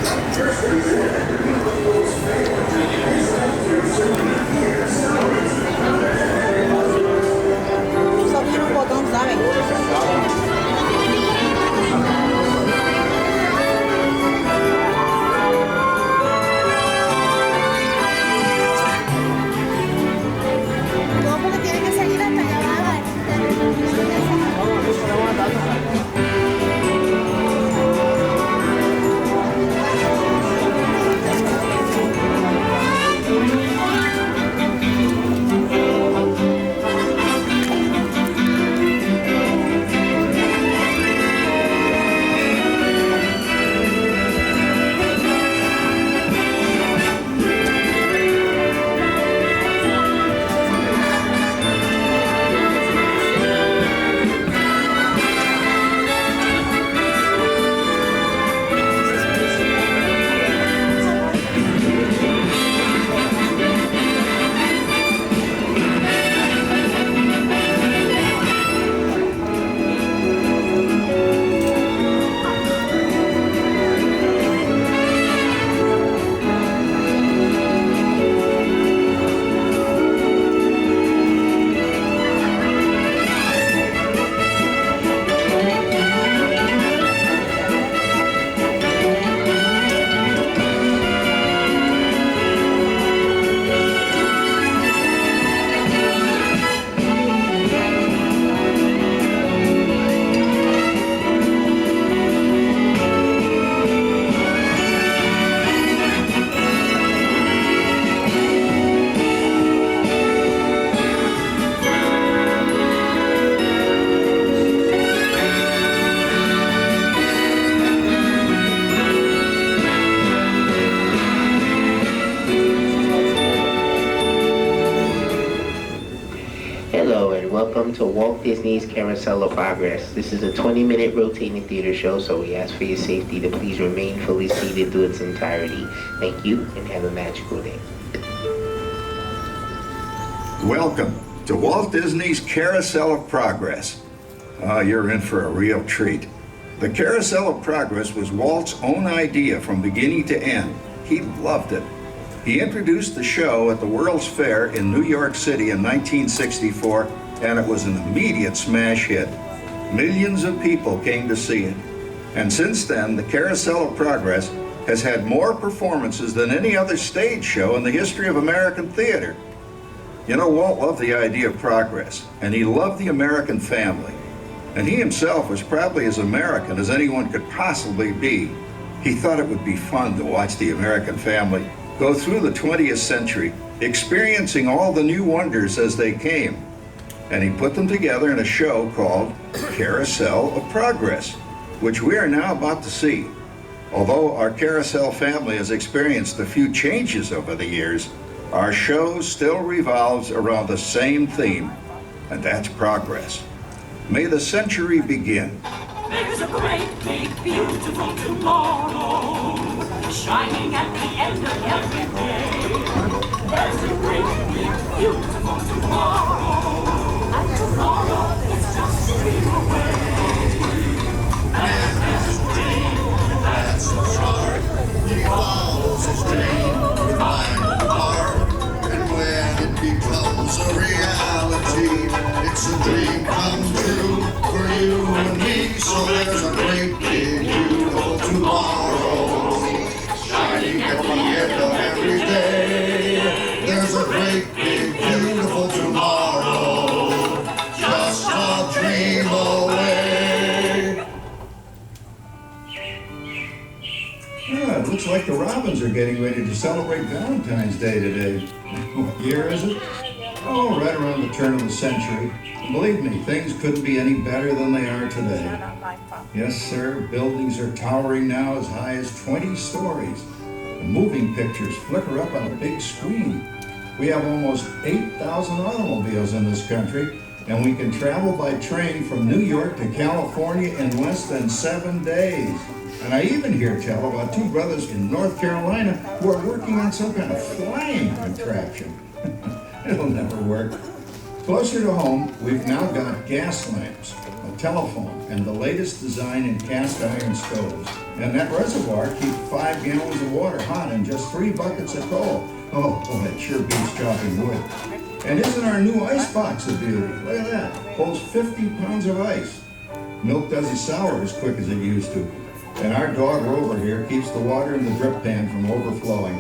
Só vira um botão, sabe? No, porque tiene que seguir hasta allá abajo. Hello and welcome to Walt Disney's Carousel of Progress. This is a 20-minute rotating theater show, so we ask for your safety to please remain fully seated through its entirety. Thank you and have a magical day. Welcome to Walt Disney's Carousel of Progress. You're in for a real treat. The Carousel of Progress was Walt's own idea from beginning to end. He loved it. He introduced the show at the World's Fair in New York City in 1964, and it was an immediate smash hit. Millions of people came to see it. And since then, the Carousel of Progress has had more performances than any other stage show in the history of American theater. You know, Walt loved the idea of progress, and he loved the American family. And he himself was probably as American as anyone could possibly be. He thought it would be fun to watch the American family go through the 20th century, experiencing all the new wonders as they came. And he put them together in a show called Carousel of Progress, which we are now about to see. Although our Carousel family has experienced a few changes over the years, our show still revolves around the same theme, and that's progress. May the century begin. There's a great, big, beautiful tomorrow, shining at the end of every day. There's a great, big, beautiful tomorrow, and tomorrow is just a dream away. And this dream, that's the start. He follows his dream, mind and heart, and when it becomes a reality, it's a dream come true for you and me. So there's a great, big, beautiful tomorrow, shining at the end of every day. There's a great, big, beautiful tomorrow, just a dream away. Yeah, it looks like the Robins are getting ready to celebrate Valentine's Day today. What year is it? Oh, right around the turn of the century. Believe me, things couldn't be any better than they are today. Yes, sir, buildings are towering now as high as 20 stories. The moving pictures flicker up on a big screen. We have almost 8,000 automobiles in this country, and we can travel by train from New York to California in less than 7 days. And I even hear tell about two brothers in North Carolina who are working on some kind of flying contraption. It'll never work. Closer to home, we've now got gas lamps, a telephone, and the latest design in cast iron stoves. And that reservoir keeps 5 gallons of water hot in just 3 buckets of coal. Oh, boy, it sure beats chopping wood. And isn't our new ice box a beauty? Look at that. Holds 50 pounds of ice. Milk doesn't sour as quick as it used to. And our dog Rover here keeps the water in the drip pan from overflowing.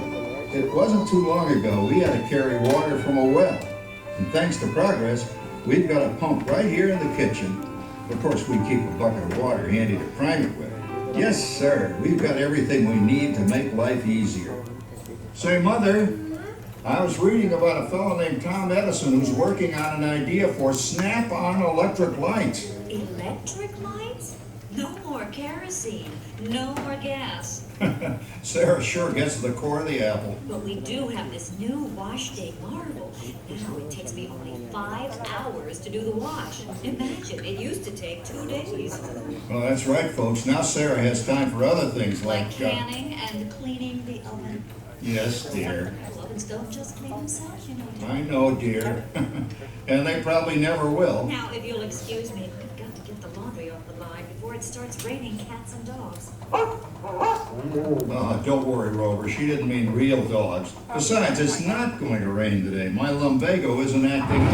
It wasn't too long ago we had to carry water from a well. And thanks to progress, we've got a pump right here in the kitchen. Of course, we keep a bucket of water handy to prime it with. Yes, sir, we've got everything we need to make life easier. Say, Mother, I was reading about a fellow named Tom Edison who's working on an idea for snap-on electric lights. Electric lights? No more kerosene, no more gas. Sarah sure gets to the core of the apple. But we do have this new wash day marvel. Now it takes me only 5 hours to do the wash. Imagine, it used to take 2 days. Well, that's right, folks. Now Sarah has time for other things Like canning and cleaning the oven. Yes, dear. Ovens don't just clean themselves, you know. I know, dear. And they probably never will. Now, if you'll excuse me, I've got to get the laundry off the line before it starts raining cats and dogs. Don't worry, Rover. She didn't mean real dogs. Besides, it's not going to rain today. My lumbago isn't acting up.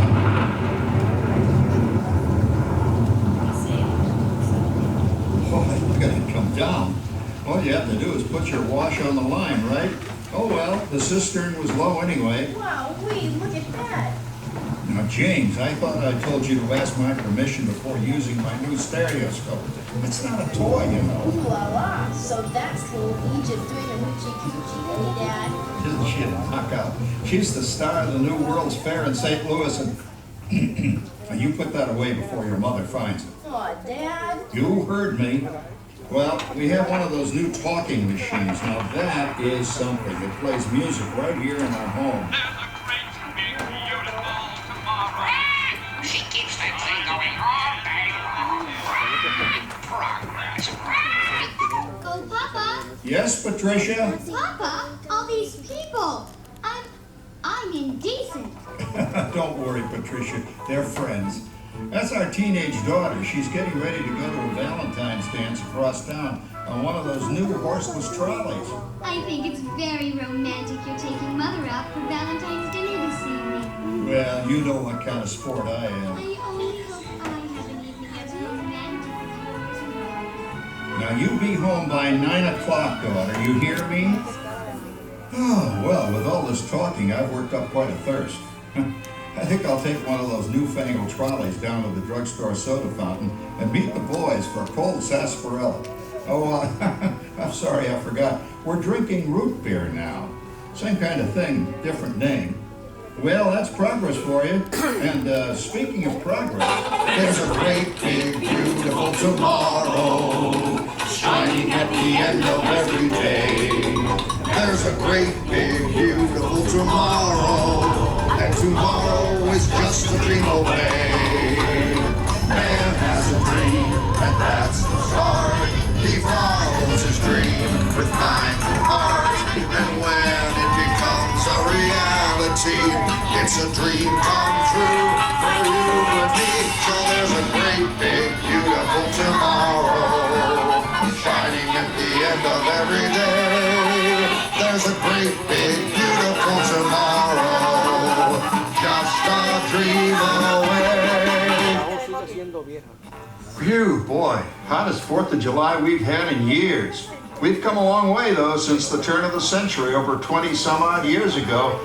Oh, I gotta come down. All you have to do is put your wash on the line, right? Oh well, the cistern was low anyway. Wow, wait, look at that. Now, James, I thought I told you to ask my permission before using my new stereoscope. It's not a toy, you know. Ooh la la. So that's cool. Egypt doing a hoochie coochie, hey, Dad. Isn't she a knockout? She's the star of the new World's Fair in St. Louis, and you put that away before your mother finds it. Aw, Dad. You heard me. Well, we have one of those new talking machines. Now that is something. It plays music right here in our home. She keeps that thing going all day long. Progress. Go, Papa! Yes, Patricia? Papa, all these people! I'm indecent. Don't worry, Patricia. They're friends. That's our teenage daughter. She's getting ready to go to a Valentine's dance across town on one of those new horseless trolleys. I think it's very romantic you're taking Mother out for Valentine's dinner this evening. Well, you know what kind of sport I am. I only hope I have an evening as romantic as yours. Now, you be home by 9 o'clock, daughter. You hear me? Oh, well, with all this talking, I've worked up quite a thirst. I think I'll take one of those newfangled trolleys down to the drugstore soda fountain and meet the boys for a cold sarsaparilla. Oh, I'm sorry, I forgot. We're drinking root beer now. Same kind of thing, different name. Well, that's progress for you. And speaking of progress, there's a great, big, beautiful tomorrow shining at the end of every day. There's a great, big, beautiful tomorrow. And tomorrow is just a dream away. Man has a dream, and that's the start. He follows his dream with mind and heart. And when it becomes a reality, it's a dream come true for you and me. So there's a great, big, beautiful tomorrow shining at the end of every day. There's a great, big, beautiful tomorrow. Just a dream away. Phew, boy, hottest 4th of July we've had in years. We've come a long way, though, since the turn of the century, over 20-some-odd years ago.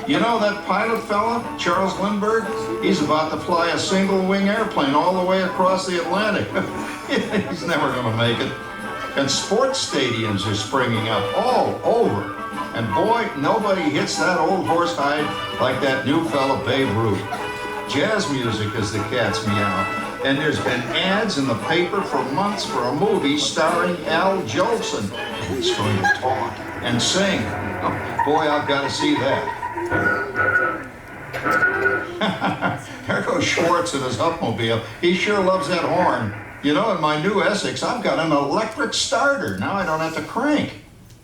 You know that pilot fella, Charles Lindbergh? He's about to fly a single-wing airplane all the way across the Atlantic. He's never going to make it. And sports stadiums are springing up all over. And boy, nobody hits that old horsehide like that new fella Babe Ruth. Jazz music is the cat's meow. And there's been ads in the paper for months for a movie starring Al Jolson. He's going to talk and sing. Oh, boy, I've got to see that. There goes Schwartz in his Upmobile. He sure loves that horn. You know, in my new Essex, I've got an electric starter. Now I don't have to crank.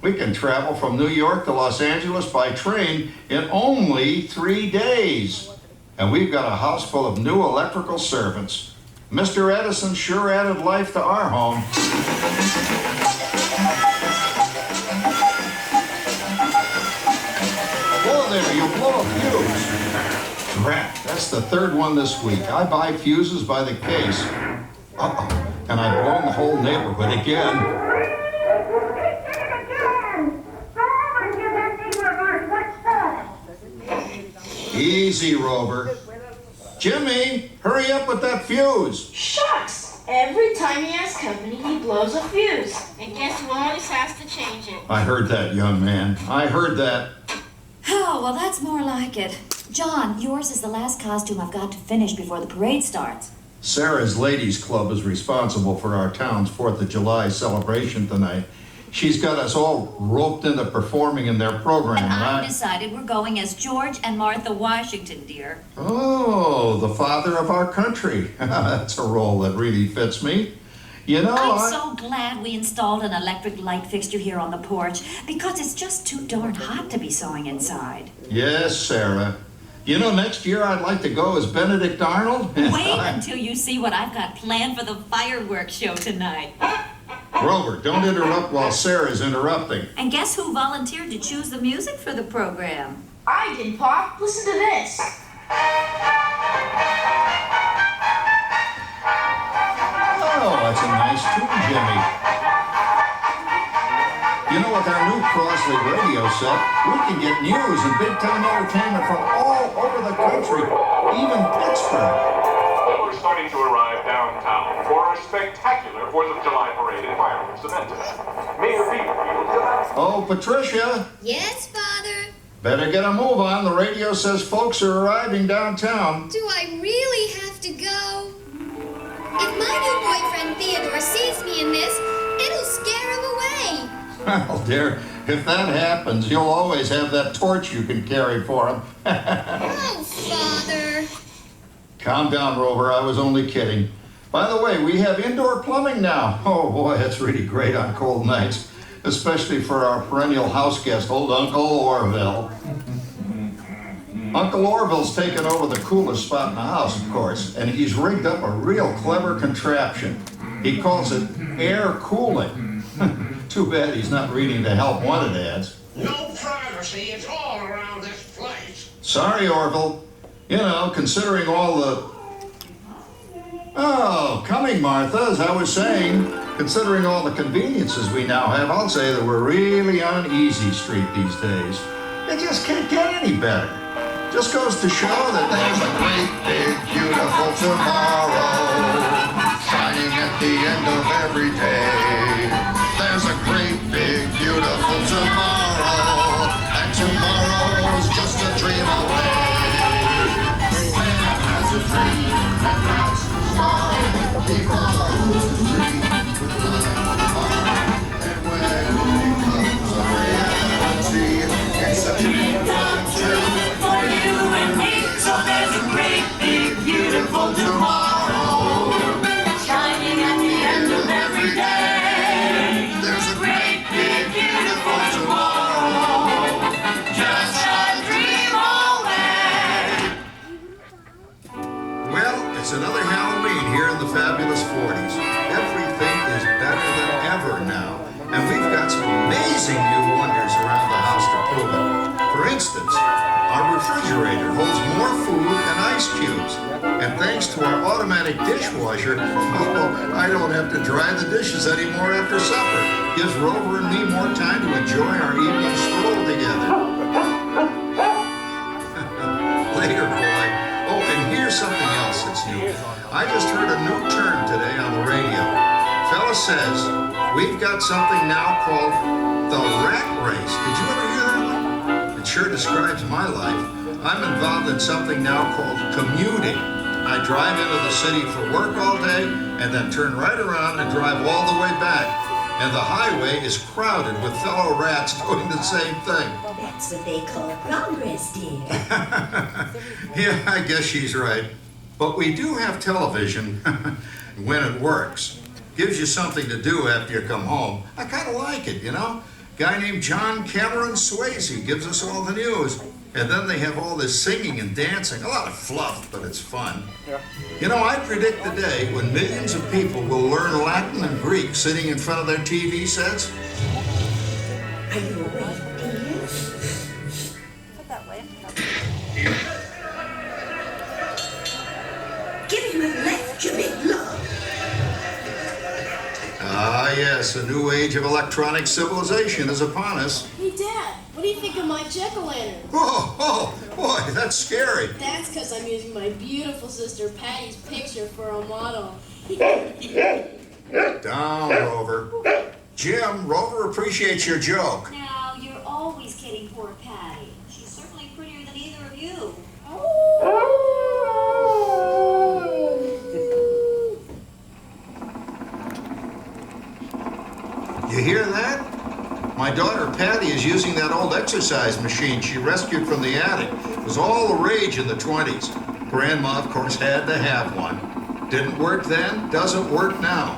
We can travel from New York to Los Angeles by train in only 3 days. And we've got a house full of new electrical servants. Mr. Edison sure added life to our home. Whoa there, you blow a fuse. Crap, that's the third one this week. I buy fuses by the case. Uh-oh, and I've blown the whole neighborhood again. Easy, Rover. Jimmy, hurry up with that fuse. Shucks! Every time he has company, he blows a fuse. And guess who always has to change it? I heard that, young man. I heard that. Oh, well, that's more like it. John, yours is the last costume I've got to finish before the parade starts. Sarah's Ladies Club is responsible for our town's 4th of July celebration tonight. She's got us all roped into performing in their program. And I decided we're going as George and Martha Washington, dear. Oh, the father of our country. That's a role that really fits me. You know, I'm so glad we installed an electric light fixture here on the porch because it's just too darn hot to be sewing inside. Yes, Sarah. You know, next year I'd like to go as Benedict Arnold. Wait until you see what I've got planned for the fireworks show tonight. Rover, don't interrupt while Sarah's interrupting. And guess who volunteered to choose the music for the program? I did, Pop. Listen to this. Oh, that's a nice tune, Jimmy. You know, with our new Crossley radio set, we can get news and big-time entertainment from all over the country, even Pittsburgh. We're starting to arrive downtown for a spectacular 4th of July parade and fireworks event today. Mayor Beaverfield. Oh, Patricia. Yes, Father? Better get a move on. The radio says folks are arriving downtown. Do I really have to go? If my new boyfriend Theodore sees me in this, it'll scare him away. Well, dear, if that happens, you'll always have that torch you can carry for him. Oh, Father. Calm down, Rover. I was only kidding. By the way, we have indoor plumbing now. Oh, boy, that's really great on cold nights, especially for our perennial house guest, old Uncle Orville. Uncle Orville's taken over the coolest spot in the house, of course, and he's rigged up a real clever contraption. He calls it air cooling. Too bad he's not reading the help wanted ads. No privacy at all around this place. Sorry, Orville. You know, considering all the... Oh, coming, Martha, as I was saying, considering all the conveniences we now have, I'll say that we're really on easy street these days. It just can't get any better. Just goes to show that there's a great, big, beautiful tomorrow shining at the end of every day. There's a great, big, beautiful tomorrow, and tomorrow's just a dream away. Man has a dream, and that's why he follows the dream with light heart. And when it becomes a reality, it's a dream come true For you and me, so there's a great, big, beautiful tomorrow shining at the end of every day. There's a Great, big, beautiful tomorrow, just a dream away. Well, it's another Halloween here in the fabulous 40s. Everything is better than ever now. And we've got some amazing new wonders around the house to prove it. For instance, our refrigerator holds more food and ice cubes. And thanks to our automatic dishwasher, I don't have to dry the dishes anymore after supper. Gives Rover and me more time to enjoy our evening stroll together. Later, boy. Oh, and here's something else that's new. I just heard a new term today on the radio. Fella says, we've got something now called the rat race. Did you ever hear that one? It sure describes my life. I'm involved in something now called commuting. I drive into the city for work all day and then turn right around and drive all the way back. And the highway is crowded with fellow rats doing the same thing. That's what they call progress, dear. Yeah, I guess she's right. But we do have television when it works. Gives you something to do after you come home. I kind of like it, you know? Guy named John Cameron Swayze gives us all the news. And then they have all this singing and dancing, a lot of fluff, but it's fun. You know, I predict the day when millions of people will learn Latin and Greek sitting in front of their TV sets. Are you awake, dear? Put that way. Give him a lift, you big love. Ah, yes, a new age of electronic civilization is upon us. Hey, Dad, what do you think of my jack-o'-lantern? Oh, boy, that's scary. That's because I'm using my beautiful sister Patty's picture for a model. Down, Rover. Jim, Rover appreciates your joke. Now, you're always kidding poor Patty. She's certainly prettier than either of you. You hear that? My daughter Patty is using that old exercise machine she rescued from the attic. It was all the rage in the 20s. Grandma, of course, had to have one. Didn't work then, doesn't work now.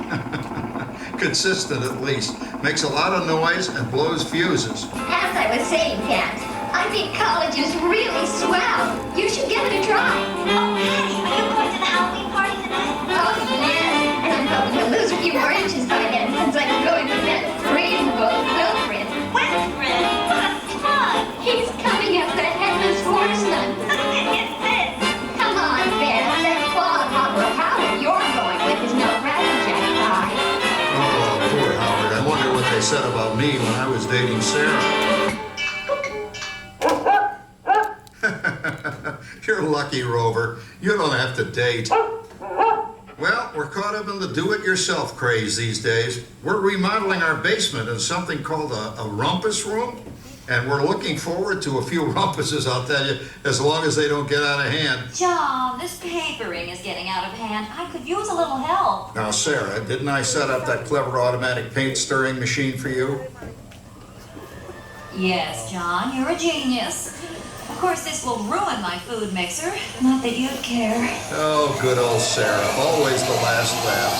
Consistent, at least. Makes a lot of noise and blows fuses. As I was saying, Kat, I think college is really swell. You should give it a try. Oh, Patty, are you going to the Halloween party tonight? Oh, yes. I'm hoping to lose a few more inches by then since I'm going to that rainbow Wilfred. Wilfred? What fun! He's coming as the headless horseman. Come on, Beth. That clod hopper Howard you're going with is no rattlesnake ride. Oh, poor Howard. I wonder what they said about me when I was dating Sarah. You're lucky, Rover. You don't have to date. Well, we're caught up in the do-it-yourself craze these days. We're remodeling our basement in something called a rumpus room, and we're looking forward to a few rumpuses, I'll tell you, as long as they don't get out of hand. John, this papering is getting out of hand. I could use a little help. Now, Sarah, didn't I set up that clever automatic paint stirring machine for you? Yes, John, you're a genius. Of course, this will ruin my food mixer. Not that you'd care. Oh, good old Sarah. Always the last laugh.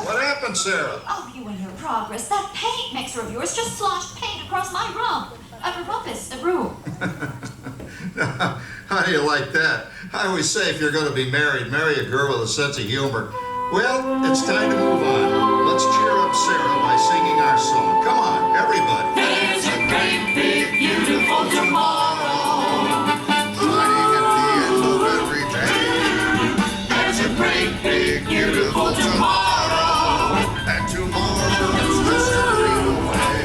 What happened, Sarah? Oh, you and your progress. That paint mixer of yours just sloshed paint across my room. How do you like that? I always say if you're going to be married, marry a girl with a sense of humor. Well, it's time to move on. Let's cheer up Sarah by singing our song. Come on, everybody. There's a great, big, beautiful tomorrow. Shining at the end of every day. There's a great, big, beautiful tomorrow. And tomorrow is just a dream away.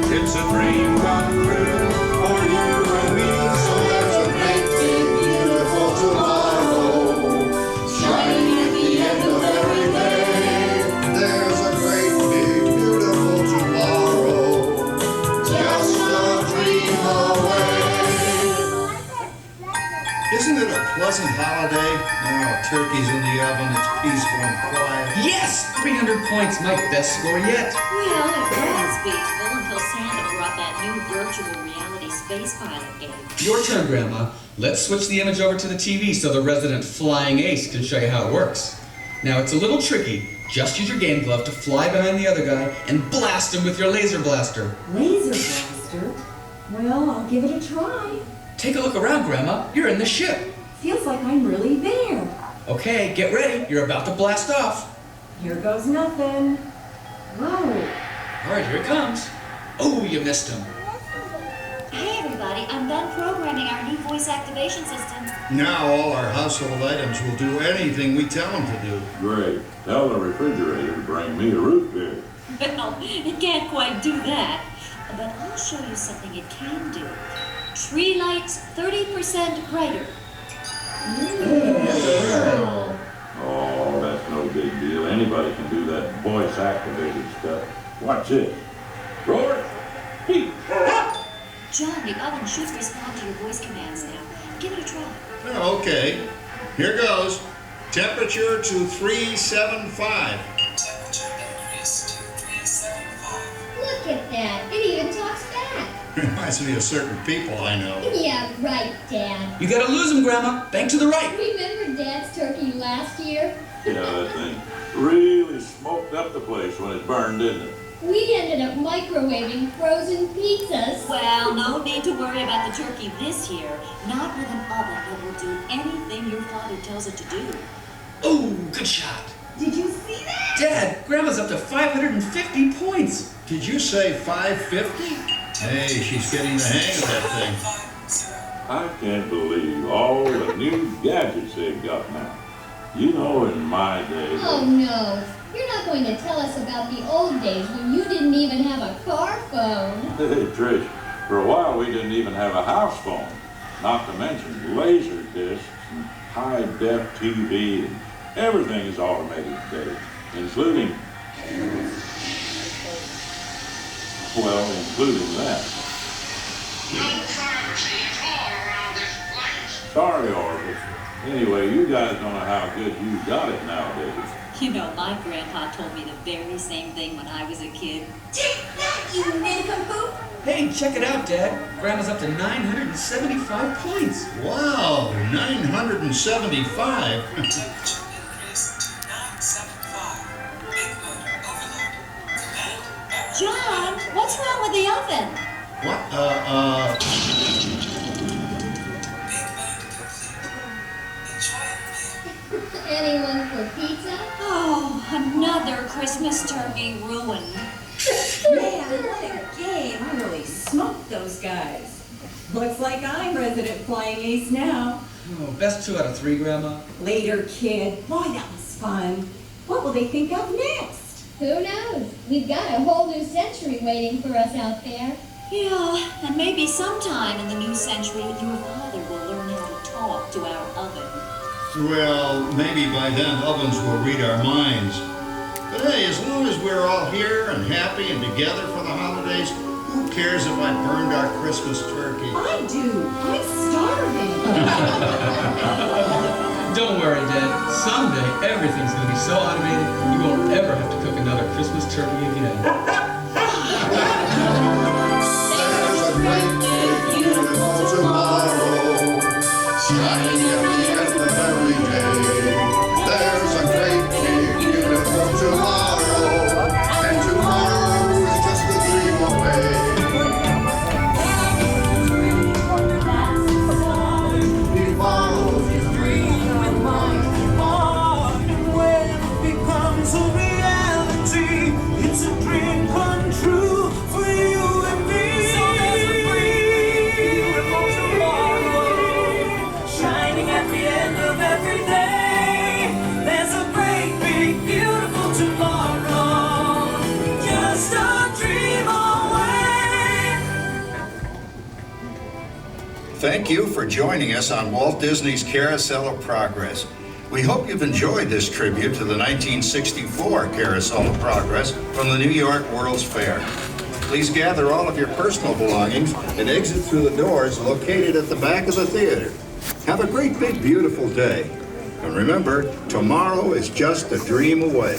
It's a dream come true for you and me. So there's a great, big, beautiful tomorrow. Shining at the end of every day. There's a great, big, beautiful tomorrow. Just a dream away. Isn't it a pleasant holiday? Oh, turkey's in the oven, it's peaceful and quiet. Yes! 300 points, my best score yet. Well, it was peaceful until Santa brought that new virtual reality space pilot game. Your turn, Grandma. Let's switch the image over to the TV so the resident flying ace can show you how it works. Now, it's a little tricky. Just use your game glove to fly behind the other guy and blast him with your laser blaster. Laser blaster? Well, I'll give it a try. Take a look around, Grandma. You're in the ship. Feels like I'm really there. Okay, get ready. You're about to blast off. Here goes nothing. Whoa. All right, here it comes. Oh, you missed him. Hey, everybody, I'm done programming our new voice activation system. Now all our household items will do anything we tell them to do. Great. Tell the refrigerator to bring me a root beer. Well, it can't quite do that. But I'll show you something it can do. Tree lights 30% brighter. Oh, that's no big deal. Anybody can do that voice-activated stuff. Watch this. Roar! Heat! John, the oven should respond to your voice commands now. Give it a try. Okay, here goes. Temperature to 375. Look at that. It even talks back. I Reminds me of certain people I know. Yeah, right, Dad. You gotta lose them, Grandma. Bank to the right. Remember Dad's turkey last year? Yeah, that thing really smoked up the place when it burned, didn't it? We ended up microwaving frozen pizzas. Well, no need to worry about the turkey this year. Not with an oven that will do anything your father tells it to do. Oh, good shot. Did you see that? Dad, Grandma's up to 550 points. Did you say 550? Hey, she's getting the hang of that thing. I can't believe all the new gadgets they've got now. You know, in my day... Oh no, you're not going to tell us about the old days when you didn't even have a car phone. Hey, Trish, for a while we didn't even have a house phone. Not to mention laser discs and high-def TV, and everything is automated today, including that. No privacy at all around this place. Sorry, Orvis. Anyway, you guys don't know how good you got it nowadays. You know, my grandpa told me the very same thing when I was a kid. Take that, you nincompoop! Hey, check it out, Dad. Grandma's up to 975 points. Wow, 975. John, what's wrong with the oven? What? Anyone for pizza? Oh, another Christmas turkey ruined. Man, what a game. I really smoked those guys. Looks like I'm resident flying ace now. Oh, best 2 out of 3, Grandma. Later, kid. Boy, that was fun. What will they think of next? Who knows? We've got a whole new century waiting for us out there. Yeah, and maybe sometime in the new century, your father will learn how to talk to our oven. Well, maybe by then ovens will read our minds. But hey, as long as we're all here and happy and together for the holidays, who cares if I burned our Christmas turkey? I do. I'm starving. Don't worry, Dad. Someday, everything's going to be so automated, you won't ever have to cook another Christmas turkey again. There's a great big beautiful tomorrow, shining at the end of every day. There's a great big beautiful tomorrow, and tomorrow is just a dream away. He follows his dream. When it becomes a reality, it's a dream come true for you and me. So there's a great beautiful tomorrow, shining at the end of every day. There's a great big beautiful tomorrow, just a dream away. Thank you for joining us on Walt Disney's Carousel of Progress. We hope you've enjoyed this tribute to the 1964 Carousel of Progress from the New York World's Fair. Please gather all of your personal belongings and exit through the doors located at the back of the theater. Have a great big beautiful day. And remember, tomorrow is just a dream away.